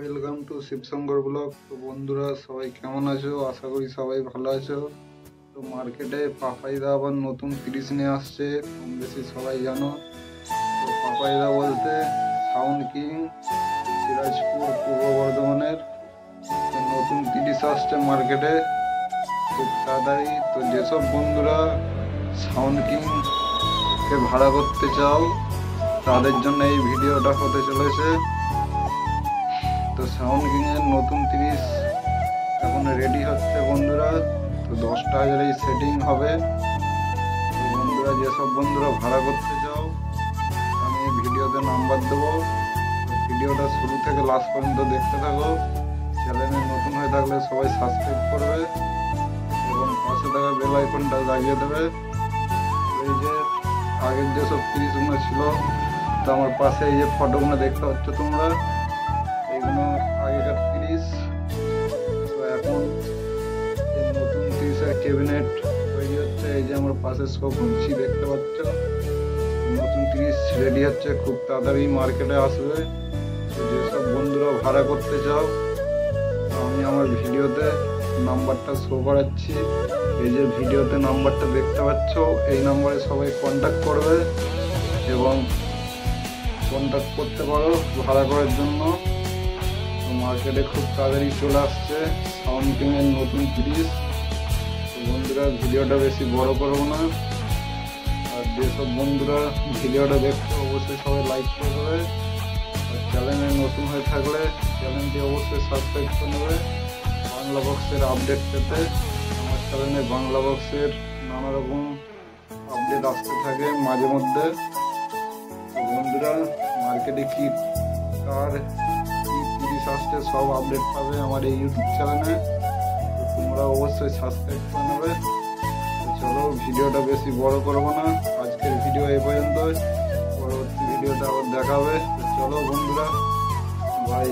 Welcome to Shibshankar blog. তো বন্ধুরা সবাই কেমন আছো? আশা করি সবাই ভালো আছো। তো মার্কেটে পাপাইদা আবার নতুন 30 নিয়ে আসছে, কম বেশি সবাই জানো। তো পাপাইদা বলতে সাউন্ড কিং, সিরাজপুর, পূর্ব বর্ধমানের। তো নতুন 30 আসছে মার্কেটে খুব তাড়াতাড়ি। তো যেসব বন্ধুরা সাউন্ড কিং কে ভাড়া করতে চাও তাদের জন্য এই ভিডিওটা হতে চলেছে। তো সাউন্ড কিং এর নতুন 30 এখন রেডি হচ্ছে বন্ধুরা। তো 10টা হাজারেই সেটিং হবে। তো বন্ধুরা যেসব বন্ধুরা ভাড়া করতে চাও আমি এই ভিডিওতে নাম্বার দেবো। তো ভিডিওটা শুরু থেকে লাস্ট পর্যন্ত দেখতে থাকো। চ্যানেলে নতুন হয়ে থাকলে সবাই সাবস্ক্রাইব করবে এবং পাশে থাকা বেল আইকনটা লাগিয়ে দেবে। এই যে আগের যেসব 30গুলো ছিল, তো আমার পাশে এই যে ফটোগুলো দেখতে পাচ্ছ তোমরা, এগুলো আগেকার 30। তো এখন এই নতুন 30-এর ক্যাবিনেট তৈরি হচ্ছে। এই যে আমার পাশে শো করছি দেখতে পাচ্ছ, নতুন 30 রেডি হচ্ছে, খুব তাড়াতাড়ি মার্কেটে আসবে। তো যেসব বন্ধুরা ভাড়া করতে চাও আমি আমার ভিডিওতে নাম্বারটা শো করাচ্ছি। এই যে ভিডিওতে নাম্বারটা দেখতে পাচ্ছ, এই নাম্বারে সবাই কন্ট্যাক্ট করবে এবং কন্ট্যাক্ট করতে পারো ভাড়া করার জন্য। মার্কেটে খুব তাড়াতাড়ি চলে আসছে সাউন্ড কিং এর নতুন 30। বন্ধুরা ভিডিওটা বেশি বড় করবো না, আর যেসব বন্ধুরা ভিডিওটা দেখতে অবশ্যই সবাই লাইক করে দেবে। আর চ্যানেলে নতুন হয়ে থাকলে চ্যানেলটি অবশ্যই সাবস্ক্রাইব করে নেবে বাংলা বক্সের আপডেট পেতে। আমার চ্যানেলে বাংলা বক্সের নানা রকম আপডেট আসতে থাকে মাঝে মধ্যে। তো বন্ধুরা মার্কেটে কি কার আসছে সব আপডেট পাবে আমার এই ইউটিউব চ্যানেলে। তো তোমরা অবশ্যই সাবস্ক্রাইব করে নেবে। তো চলো ভিডিওটা বেশি বড় করবো না, আজকের ভিডিও এই পর্যন্ত। পরবর্তী ভিডিওটা আবার দেখাবে। তো চলো বন্ধুরা, বাই।